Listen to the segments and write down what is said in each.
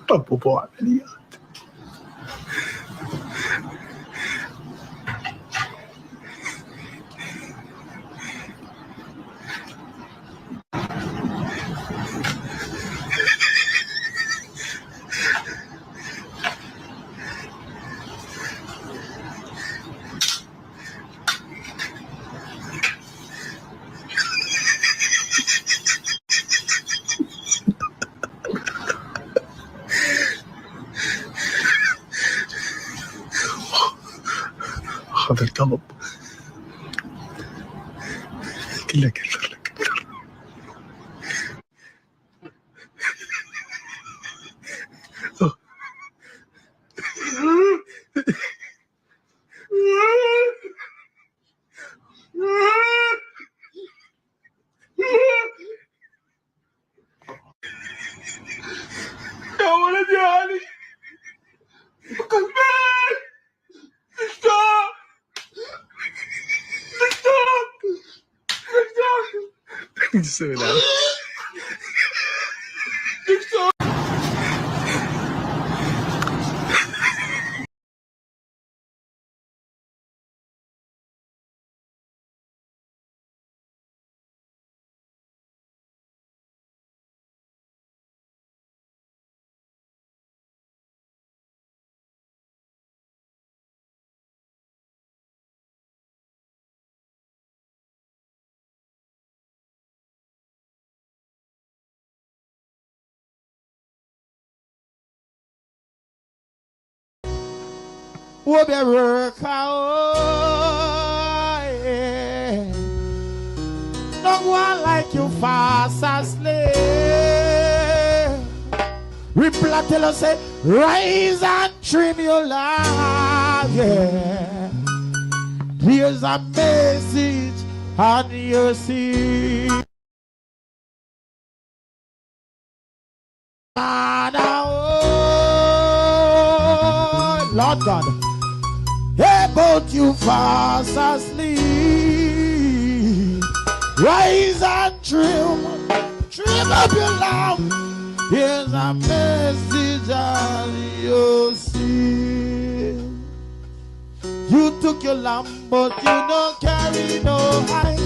Papo boy, man. هذا الطلب كله كثر لك كثر. يا ولد يا علي قلبي دكتور دكتور تسوي له دكتور. We'll be work yeah. Don't want like you fast asleep. Reply tell us say rise and trim your life, yeah. Here's a message on your seat. Lord God, about you fast asleep. Rise and trim up your lamp. Here's a message on your seat. You took your lamp, but you don't carry no high.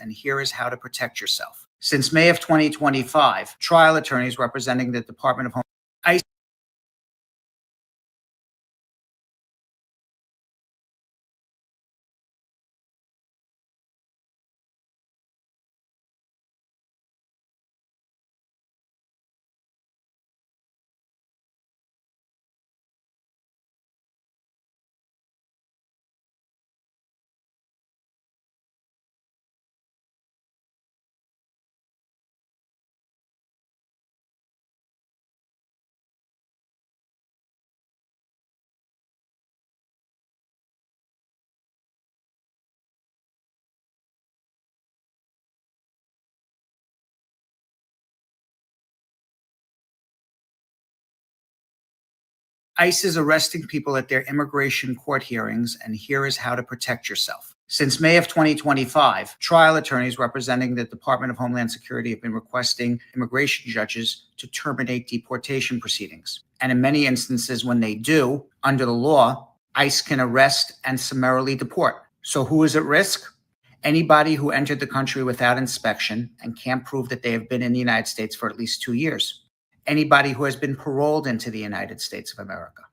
and here is how to protect yourself. Since May of 2025, trial attorneys representing the Department of Home ICE ICE is arresting people at their immigration court hearings, and here is how to protect yourself. Since May of 2025, trial attorneys representing the Department of Homeland Security have been requesting immigration judges to terminate deportation proceedings. And in many instances, when they do, under the law, ICE can arrest and summarily deport. So who is at risk? Anybody who entered the country without inspection and can't prove that they have been in the United States for at least 2 years. Anybody who has been paroled into the United States of America,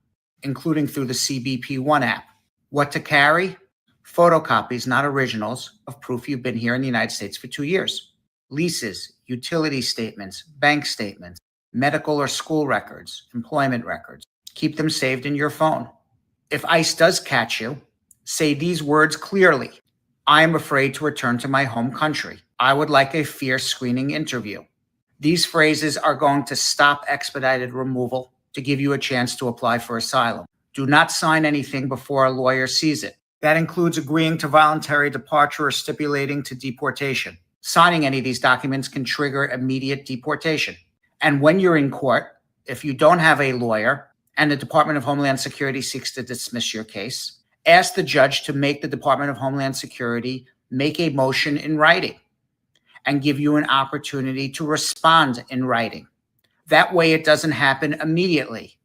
including through the CBP-1 app. What to carry? Photocopies, not originals, of proof you've been here in the United States for 2 years. Leases, utility statements, bank statements, medical or school records, employment records. Keep them saved in your phone. If ICE does catch you, say these words clearly. I am afraid to return to my home country. I would like a fierce screening interview. These phrases are going to stop expedited removal to give you a chance to apply for asylum. Do not sign anything before a lawyer sees it. That includes agreeing to voluntary departure or stipulating to deportation. Signing any of these documents can trigger immediate deportation. And when you're in court, if you don't have a lawyer and the Department of Homeland Security seeks to dismiss your case, ask the judge to make the Department of Homeland Security make a motion in writing and give you an opportunity to respond in writing. That way it doesn't happen immediately.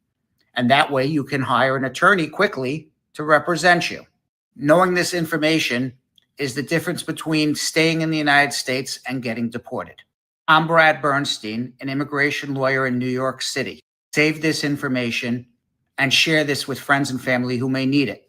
And that way you can hire an attorney quickly to represent you. Knowing this information is the difference between staying in the United States and getting deported. I'm Brad Bernstein, an immigration lawyer in New York City. Save this information and share this with friends and family who may need it.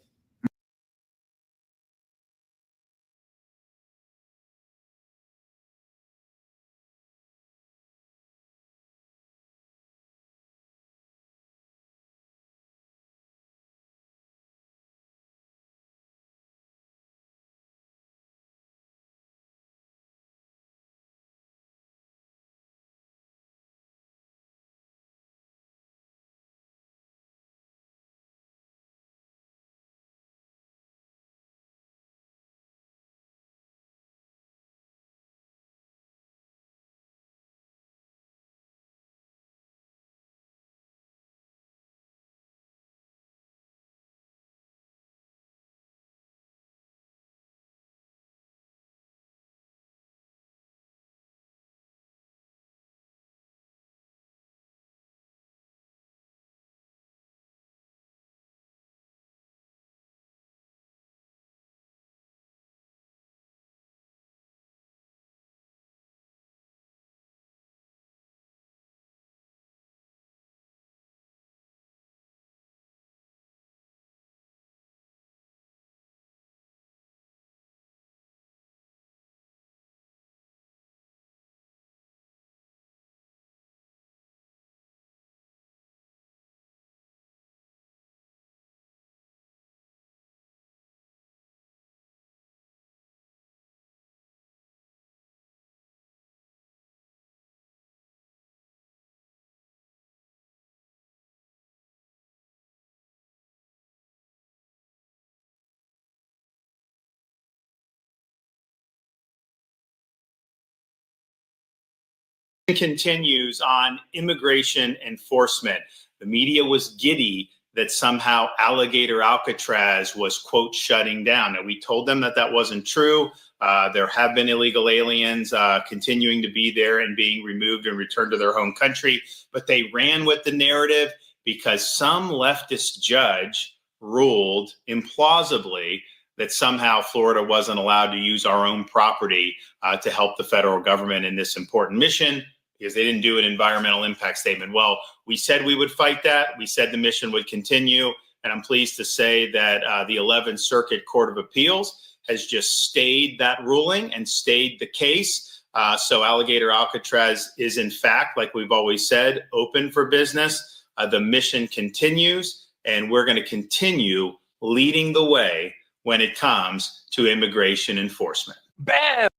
Continues on immigration enforcement. The media was giddy that somehow Alligator Alcatraz was, quote, shutting down. And we told them that that wasn't true. There have been illegal aliens continuing to be there and being removed and returned to their home country. But they ran with the narrative because some leftist judge ruled implausibly that somehow Florida wasn't allowed to use our own property to help the federal government in this important mission because they didn't do an environmental impact statement. Well, we said we would fight that. We said the mission would continue. And I'm pleased to say that the 11th Circuit Court of Appeals has just stayed that ruling and stayed the case. So Alligator Alcatraz is, in fact, like we've always said, open for business. The mission continues, and we're going to continue leading the way when it comes to immigration enforcement. Bam!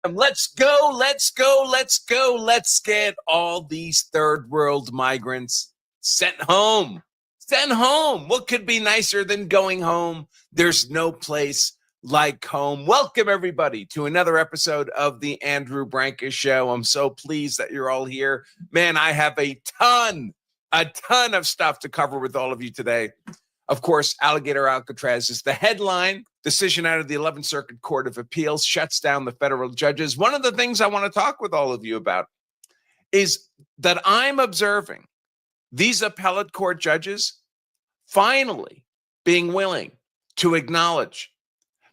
Let's go, let's go, let's go. Let's get all these third world migrants sent home. Sent home. What could be nicer than going home? There's no place like home. Welcome, everybody, to another episode of the Andrew Branca Show. I'm so pleased that you're all here. Man, I have a ton of stuff to cover with all of you today. Of course, Alligator Alcatraz is the headline. Decision out of the 11th Circuit Court of Appeals shuts down the federal judges. One of the things I want to talk with all of you about is that I'm observing these appellate court judges finally being willing to acknowledge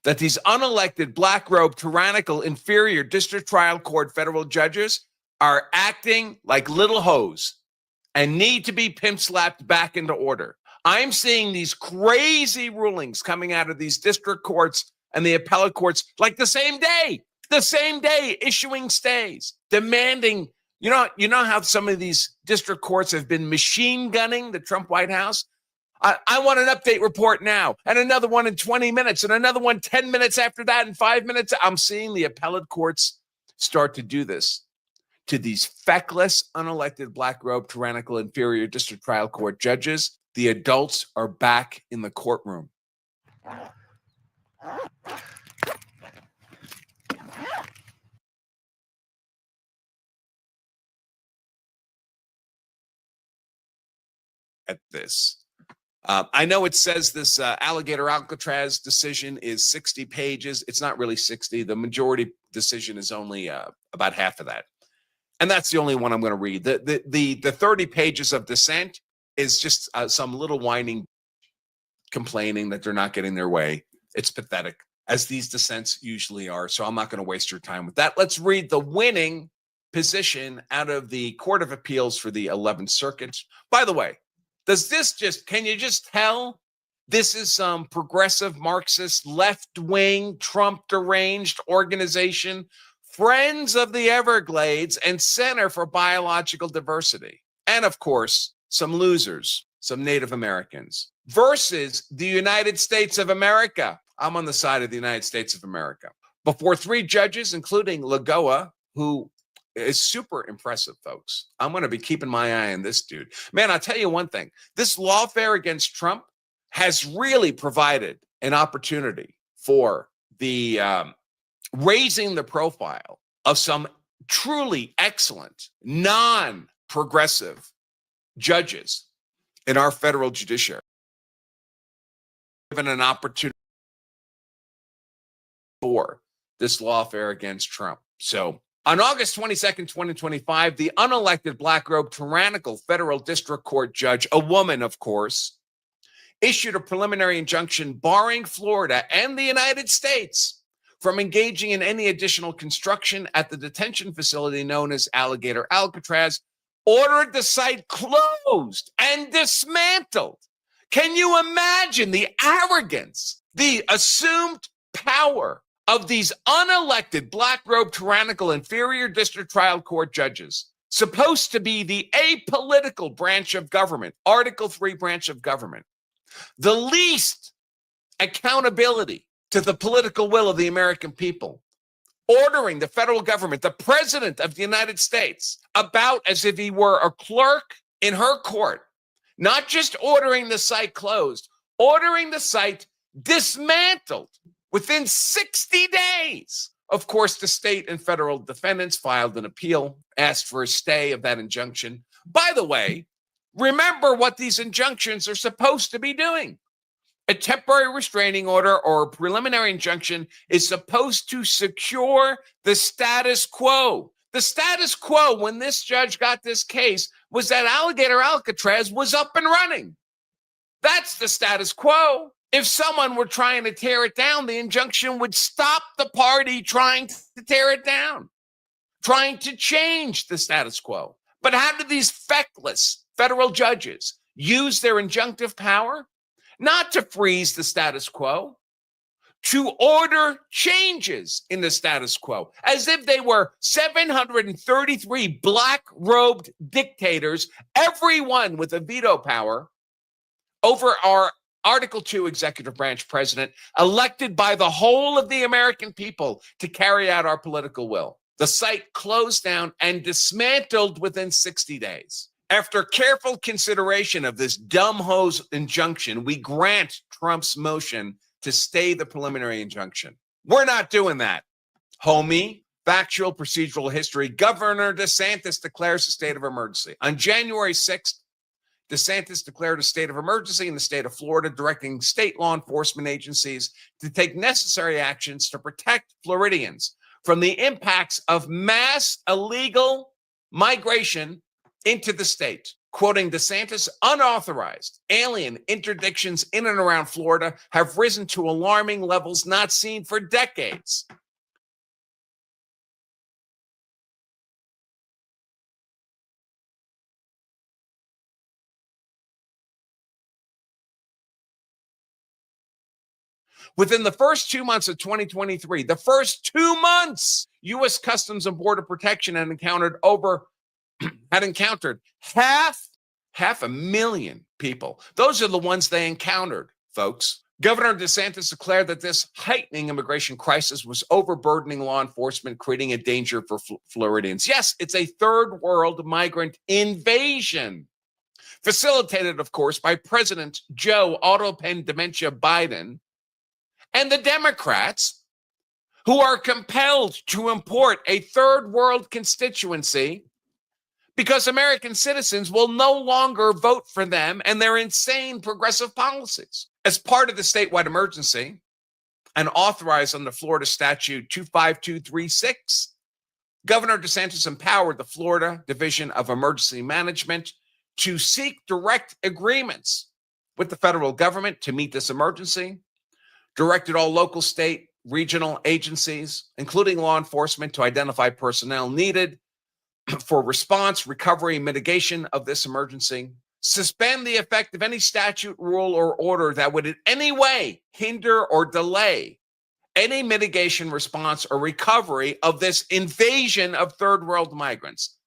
that these unelected, black-robed, tyrannical, inferior district trial court federal judges are acting like little hoes and need to be pimp-slapped back into order. I'm seeing these crazy rulings coming out of these district courts and the appellate courts like the same day, issuing stays, demanding, you know how some of these district courts have been machine gunning the Trump White House? I want an update report now, and another one in 20 minutes, and another one 10 minutes after that, and 5 minutes. I'm seeing the appellate courts start to do this to these feckless, unelected, black-robed, tyrannical, inferior district trial court judges. The adults are back in the courtroom. At this. I know it says this Alligator Alcatraz decision is 60 pages. It's not really 60. The majority decision is only about half of that. And that's the only one I'm going to read. The 30 pages of dissent is just some little whining, complaining that they're not getting their way. It's pathetic, as these dissents usually are. So I'm not going to waste your time with that. Let's read the winning position out of the Court of Appeals for the 11th Circuit. By the way, can you just tell this is some progressive Marxist left-wing Trump deranged organization, Friends of the Everglades and Center for Biological Diversity. And of course, some losers, some Native Americans versus the United States of America. I'm on the side of the United States of America. Before three judges, including Lagoa, who is super impressive, folks. I'm going to be keeping my eye on this dude. Man, I'll tell you one thing. This lawfare against Trump has really provided an opportunity for the raising the profile of some truly excellent, non-progressive judges in our federal judiciary. Given an opportunity for this lawfare against Trump. So, on August 22nd, 2025, the unelected black-robed tyrannical federal district court judge, a woman, of course, issued a preliminary injunction barring Florida and the United States from engaging in any additional construction at the detention facility known as Alligator Alcatraz, ordered the site closed and dismantled. Can you imagine the arrogance, the assumed power of these unelected black-robed tyrannical inferior district trial court judges, supposed to be the apolitical branch of government, Article 3 branch of government, the least accountability to the political will of the American people, ordering the federal government, the president of the United States, about as if he were a clerk in her court, not just ordering the site closed, ordering the site dismantled within 60 days. Of course, the state and federal defendants filed an appeal, asked for a stay of that injunction. By the way, remember what these injunctions are supposed to be doing. A temporary restraining order or a preliminary injunction is supposed to secure the status quo, The status quo when this judge got this case was that Alligator Alcatraz was up and running. That's the status quo. If someone were trying to tear it down, the injunction would stop the party trying to tear it down, trying to change the status quo. But how do these feckless federal judges use their injunctive power? Not to freeze the status quo, to order changes in the status quo, as if they were 733 black-robed dictators, everyone with a veto power over our Article 2 executive branch president, elected by the whole of the American people to carry out our political will. The site closed down and dismantled within 60 days. After careful consideration of this dumbho's injunction, we grant Trump's motion to stay the preliminary injunction. We're not doing that. Homie, factual procedural history. Governor DeSantis declares a state of emergency. On January 6th, DeSantis declared a state of emergency in the state of Florida, directing state law enforcement agencies to take necessary actions to protect Floridians from the impacts of mass illegal migration into the state. Quoting DeSantis, unauthorized alien interdictions in and around Florida have risen to alarming levels not seen for decades. Within the first 2 months of 2023, the first 2 months, U.S. Customs and Border Protection had encountered half a million people. Those are the ones they encountered, folks. Governor DeSantis declared that this heightening immigration crisis was overburdening law enforcement, creating a danger for Floridians. Yes, it's a third world migrant invasion, facilitated, of course, by President Joe Autopen Dementia Biden and the Democrats, who are compelled to import a third world constituency because American citizens will no longer vote for them and their insane progressive policies. As part of the statewide emergency and authorized under Florida Statute 25236, Governor DeSantis empowered the Florida Division of Emergency Management to seek direct agreements with the federal government to meet this emergency, directed all local, state, regional agencies, including law enforcement, to identify personnel needed for response, recovery, and mitigation of this emergency, suspend the effect of any statute, rule, or order that would in any way hinder or delay any mitigation, response, or recovery of this invasion of third world migrants.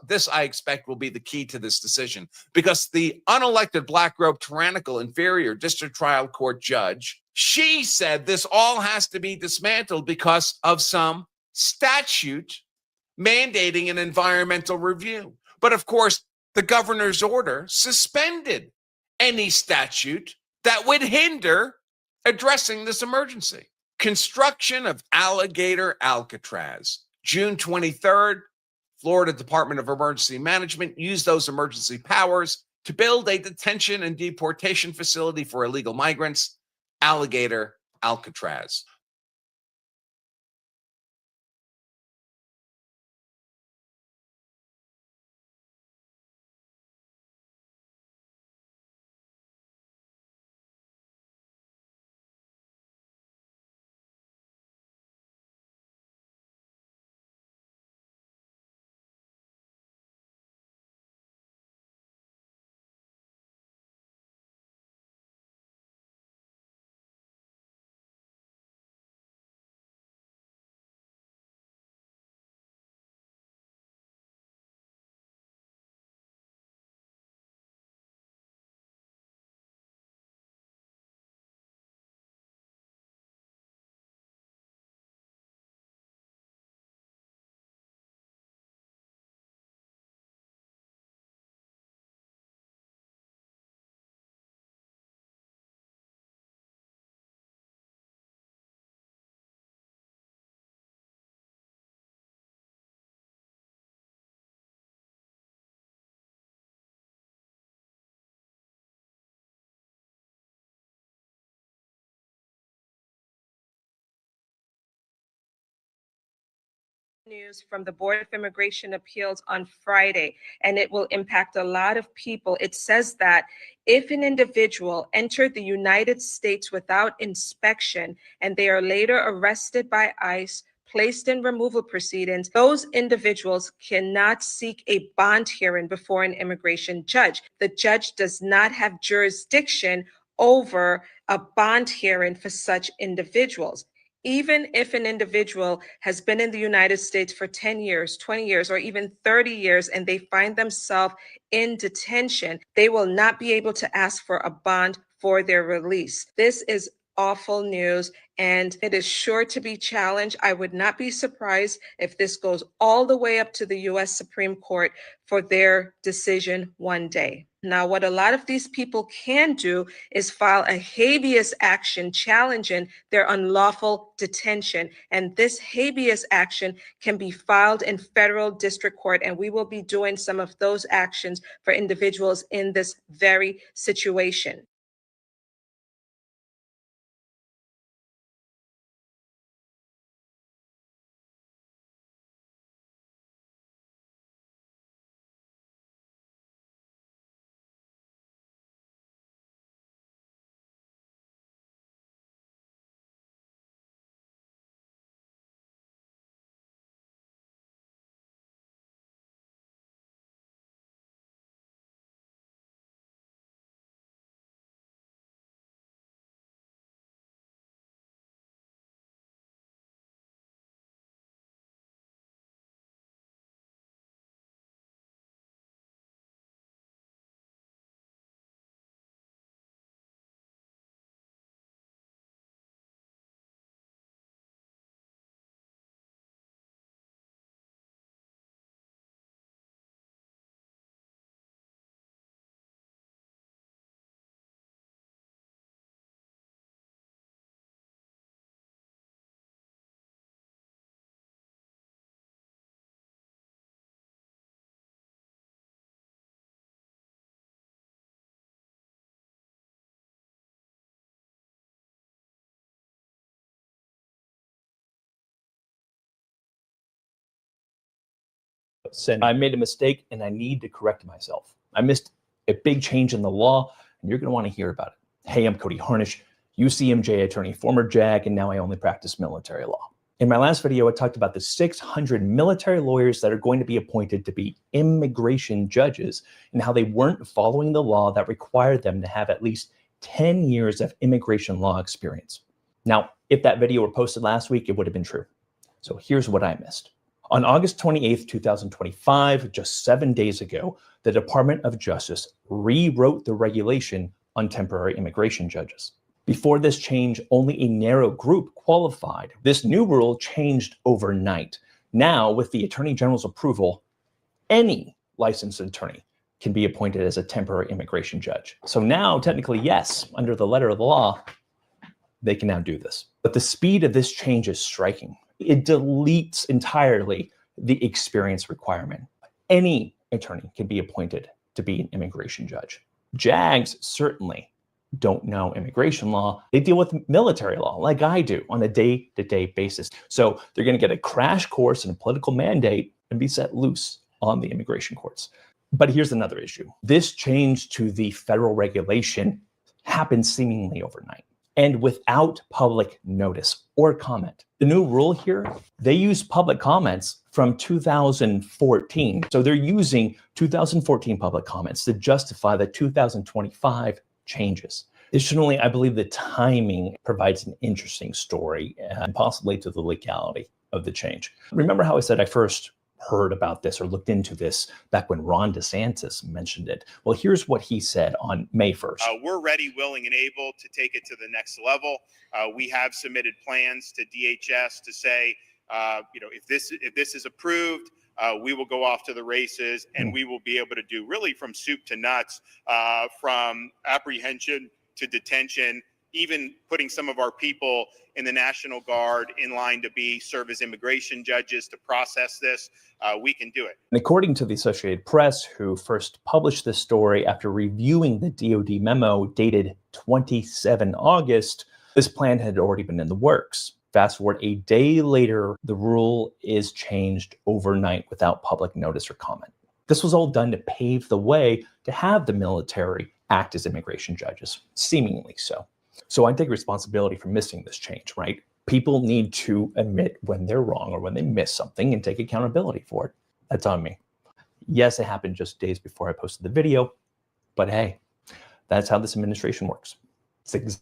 This I expect will be the key to this decision, because the unelected black robe tyrannical inferior district trial court judge, she said this all has to be dismantled because of some statute mandating an environmental review. But of course, the governor's order suspended any statute that would hinder addressing this emergency. Construction of Alligator Alcatraz, June 23rd, Florida Department of Emergency Management used those emergency powers to build a detention and deportation facility for illegal migrants, Alligator Alcatraz. News from the Board of Immigration Appeals on Friday, and it will impact a lot of people. It says that if an individual entered the United States without inspection and they are later arrested by ICE, placed in removal proceedings, those individuals cannot seek a bond hearing before an immigration judge. The judge does not have jurisdiction over a bond hearing for such individuals. Even if an individual has been in the United States for 10 years, 20 years, or even 30 years, and they find themselves in detention, they will not be able to ask for a bond for their release. This is awful news, and it is sure to be challenged. I would not be surprised if this goes all the way up to the U.S. Supreme Court for their decision one day. Now, what a lot of these people can do is file a habeas action challenging their unlawful detention. And this habeas action can be filed in federal district court. And we will be doing some of those actions for individuals in this very situation. Said, I made a mistake and I need to correct myself. I missed a big change in the law and you're going to want to hear about it. Hey, I'm Cody Harnish, UCMJ attorney, former JAG, and now I only practice military law. In my last video, I talked about the 600 military lawyers that are going to be appointed to be immigration judges and how they weren't following the law that required them to have at least 10 years of immigration law experience. Now, if that video were posted last week, it would have been true. So here's what I missed. On August 28th, 2025, just 7 days ago, the Department of Justice rewrote the regulation on temporary immigration judges. Before this change, only a narrow group qualified. This new rule changed overnight. Now, with the Attorney General's approval, any licensed attorney can be appointed as a temporary immigration judge. So now, technically, yes, under the letter of the law, they can now do this. But the speed of this change is striking. It deletes entirely the experience requirement. Any attorney can be appointed to be an immigration judge. JAGs certainly don't know immigration law. They deal with military law like I do on a day-to-day basis. So they're going to get a crash course in a political mandate and be set loose on the immigration courts. But here's another issue. This change to the federal regulation happened seemingly overnight and without public notice or comment. The new rule here, they use public comments from 2014. So they're using 2014 public comments to justify the 2025 changes. Additionally, I believe the timing provides an interesting story and possibly to the legality of the change. Remember how I said I first heard about this or looked into this back when Ron DeSantis mentioned it? Well, here's what he said on May 1st. We're ready, willing, and able to take it to the next level. We have submitted plans to DHS to say, if this is approved, we will go off to the races and we will be able to do really from soup to nuts, from apprehension to detention, even putting some of our people in the National Guard in line to serve as immigration judges to process this. We can do it. And according to the Associated Press, who first published this story after reviewing the DOD memo dated 27 August, this plan had already been in the works. Fast forward a day later, the rule is changed overnight without public notice or comment. This was all done to pave the way to have the military act as immigration judges, seemingly so. So I take responsibility for missing this change, right? People need to admit when they're wrong or when they miss something and take accountability for it. That's on me. Yes, it happened just days before I posted the video, but hey, that's how this administration works. It's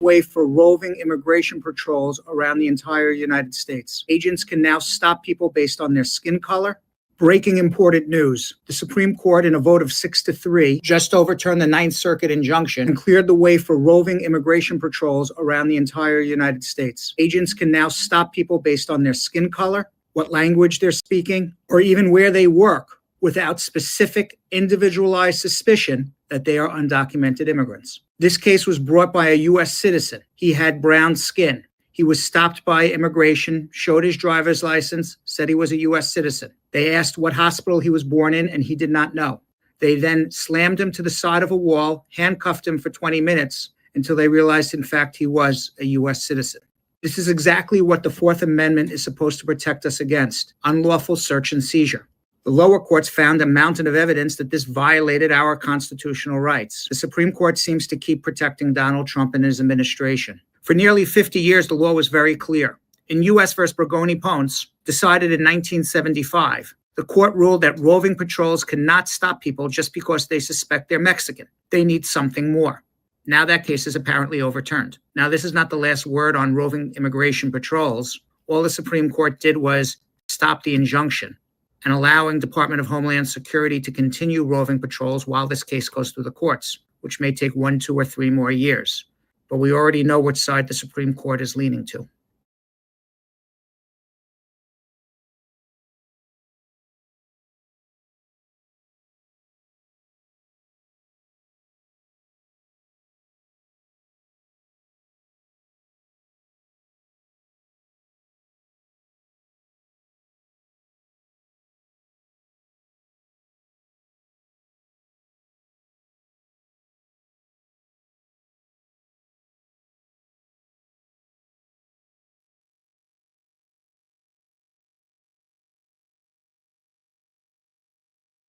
way for roving immigration patrols around the entire United States. Agents can now stop people based on their skin color. Breaking important news. The Supreme Court, in a vote of 6-3, just overturned the Ninth Circuit injunction and cleared the way for roving immigration patrols around the entire United States. Agents can now stop people based on their skin color, what language they're speaking, or even where they work without specific individualized suspicion that they are undocumented immigrants. This case was brought by a U.S. citizen. He had brown skin. He was stopped by immigration, showed his driver's license, said he was a U.S. citizen. They asked what hospital he was born in, and he did not know. They then slammed him to the side of a wall, handcuffed him for 20 minutes until they realized, in fact, he was a U.S. citizen. This is exactly what the Fourth Amendment is supposed to protect us against: unlawful search and seizure. The lower courts found a mountain of evidence that this violated our constitutional rights. The Supreme Court seems to keep protecting Donald Trump and his administration. For nearly 50 years, the law was very clear. In U.S. v. Burgoni Ponce, decided in 1975, the court ruled that roving patrols cannot stop people just because they suspect they're Mexican. They need something more. Now that case is apparently overturned. Now, this is not the last word on roving immigration patrols. All the Supreme Court did was stop the injunction and allowing Department of Homeland Security to continue roving patrols while this case goes through the courts, which may take 1, 2, or 3 more years. But we already know which side the Supreme Court is leaning to.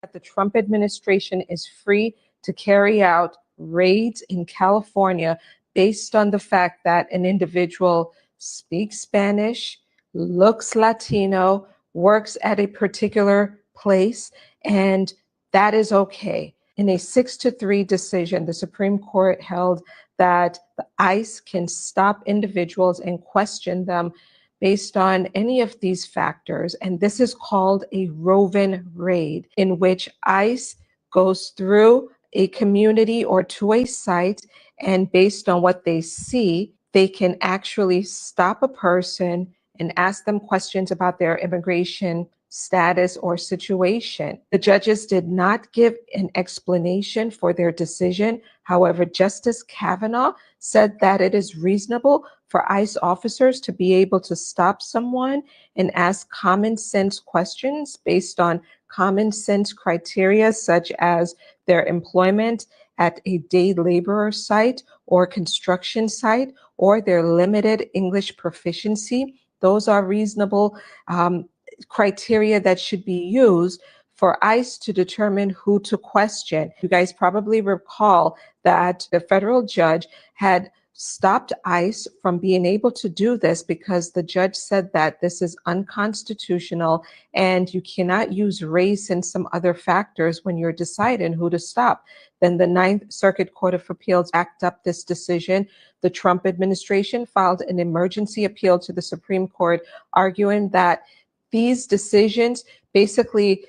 That the Trump administration is free to carry out raids in California based on the fact that an individual speaks Spanish, looks Latino, works at a particular place, and that is okay. In a 6-3 decision, the Supreme Court held that the ICE can stop individuals and question them based on any of these factors. And this is called a roving raid, in which ICE goes through a community or to a site, and based on what they see, they can actually stop a person and ask them questions about their immigration status or situation. The judges did not give an explanation for their decision. However, Justice Kavanaugh said that it is reasonable for ICE officers to be able to stop someone and ask common sense questions based on common sense criteria, such as their employment at a day laborer site or construction site, or their limited English proficiency. Those are reasonable criteria that should be used for ICE to determine who to question. You guys probably recall that the federal judge had stopped ICE from being able to do this because the judge said that this is unconstitutional and you cannot use race and some other factors when you're deciding who to stop. Then the Ninth Circuit Court of Appeals backed up this decision. The Trump administration filed an emergency appeal to the Supreme Court, arguing that these decisions basically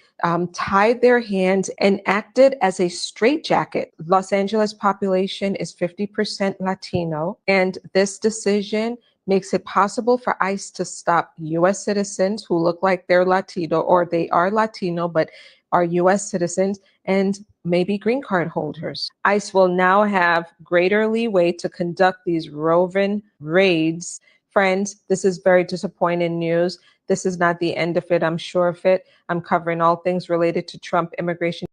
tied their hands and acted as a straitjacket. Los Angeles population is 50% Latino, and this decision makes it possible for ICE to stop U.S. citizens who look like they're Latino or they are Latino but are U.S. citizens and maybe green card holders. ICE will now have greater leeway to conduct these roving raids. Friends, this is very disappointing news. This is not the end of it. I'm sure of it. I'm covering all things related to Trump immigration.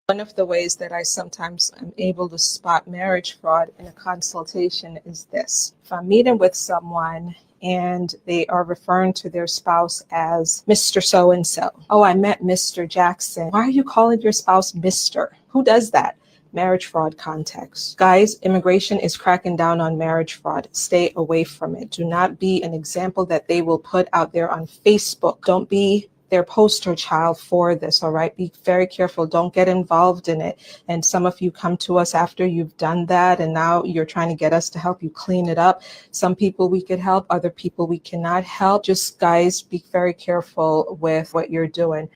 One of the ways that I sometimes am able to spot marriage fraud in a consultation is this. If I'm meeting with someone and they are referring to their spouse as Mr. So-and-so. Oh, I met Mr. Jackson. Why are you calling your spouse Mr.? Who does that? Marriage fraud context. Guys, immigration is cracking down on marriage fraud. Stay away from it. Do not be an example that they will put out there on Facebook. Don't be their poster child for this, all right? Be very careful. Don't get involved in it. And some of you come to us after you've done that, and now you're trying to get us to help you clean it up. Some people we could help, other people we cannot help. Just, guys, be very careful with what you're doing.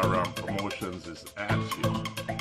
Our promotions is at you.